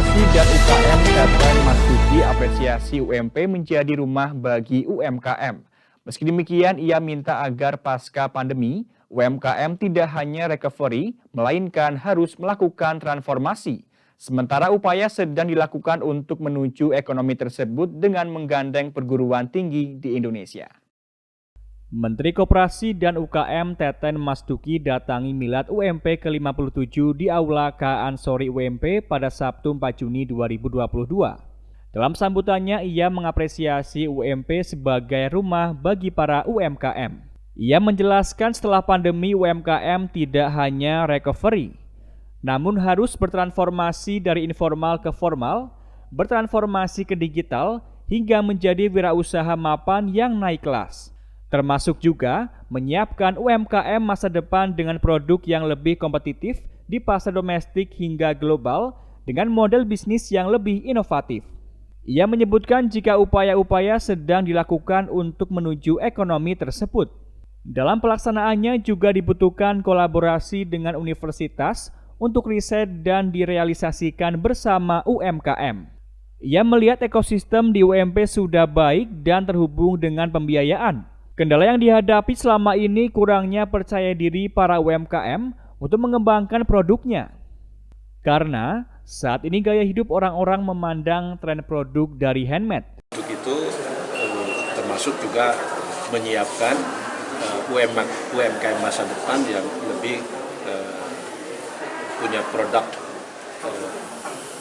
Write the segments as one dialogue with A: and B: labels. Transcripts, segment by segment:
A: Koperasi dan UKM Teten Mas Duki apresiasi UMP menjadi rumah bagi UMKM. Meski demikian, ia minta agar pasca pandemi, UMKM tidak hanya recovery, melainkan harus melakukan transformasi. Sementara upaya sedang dilakukan untuk menuju ekonomi tersebut dengan menggandeng perguruan tinggi di Indonesia. Menteri Koperasi dan UKM Teten Mas Duki datangi milad UMP ke-57 di Aula K. Ansori UMP pada Sabtu 4 Juni 2022. Dalam sambutannya, ia mengapresiasi UMP sebagai rumah bagi para UMKM. Ia menjelaskan setelah pandemi UMKM tidak hanya recovery, namun harus bertransformasi dari informal ke formal, bertransformasi ke digital, hingga menjadi wirausaha mapan yang naik kelas. Termasuk juga menyiapkan UMKM masa depan dengan produk yang lebih kompetitif di pasar domestik hingga global dengan model bisnis yang lebih inovatif. Ia menyebutkan jika upaya-upaya sedang dilakukan untuk menuju ekonomi tersebut. Dalam pelaksanaannya juga dibutuhkan kolaborasi dengan universitas untuk riset dan direalisasikan bersama UMKM. Ia melihat ekosistem di UMP sudah baik dan terhubung dengan pembiayaan. Kendala yang dihadapi selama ini kurangnya percaya diri para UMKM untuk mengembangkan produknya. Karena saat ini gaya hidup orang-orang memandang tren produk dari handmade.
B: Untuk itu termasuk juga menyiapkan UMKM masa depan yang lebih punya produk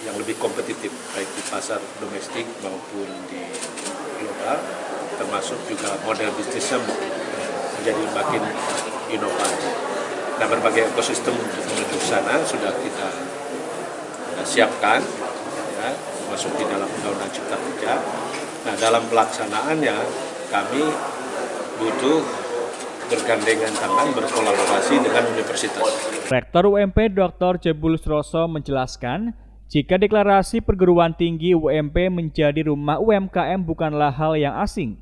B: yang lebih kompetitif baik di pasar domestik maupun di global. Termasuk juga model bisnisnya menjadi makin inovatif. Nah, berbagai ekosistem untuk menuju ke sana sudah kita siapkan, ya, masuk di dalam Undang-Undang Cipta Kerja. Nah, dalam pelaksanaannya kami butuh bergandengan tangan berkolaborasi dengan universitas.
A: Rektor UMP Dr. Jebul Sroso menjelaskan, jika deklarasi perguruan tinggi UMP menjadi rumah UMKM bukanlah hal yang asing.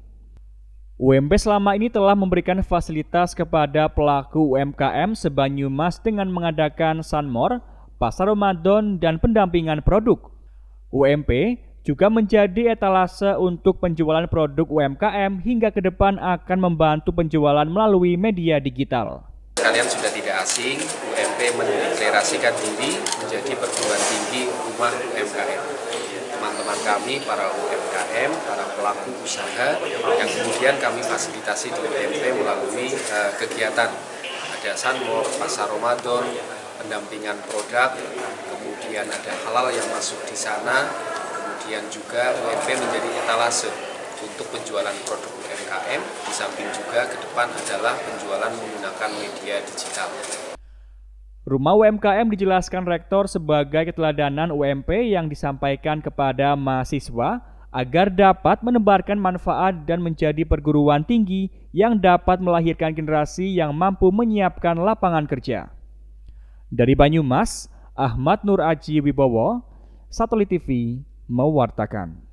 A: UMP selama ini telah memberikan fasilitas kepada pelaku UMKM se-Banyumas dengan mengadakan Sunmore, Pasar Ramadan, dan pendampingan produk. UMP juga menjadi etalase untuk penjualan produk UMKM hingga ke depan akan membantu penjualan melalui media digital.
C: Kalian sudah tidak asing, UMP mendeklarasikan diri menjadi perguruan tinggi rumah UMKM. Teman-teman kami, para UMKM, para pelaku usaha yang kemudian kami fasilitasi di UMP melalui kegiatan. Ada Sunmore, Pasar Ramadan, pendampingan produk, kemudian ada halal yang masuk di sana, kemudian juga UMP menjadi etalase untuk penjualan produk UMKM, di samping juga ke depan adalah penjualan menggunakan media digital.
A: Rumah UMKM dijelaskan Rektor sebagai keteladanan UMP yang disampaikan kepada mahasiswa agar dapat menebarkan manfaat dan menjadi perguruan tinggi yang dapat melahirkan generasi yang mampu menyiapkan lapangan kerja. Dari Banyumas, Ahmad Nur Aji Wibowo, Satelit TV mewartakan.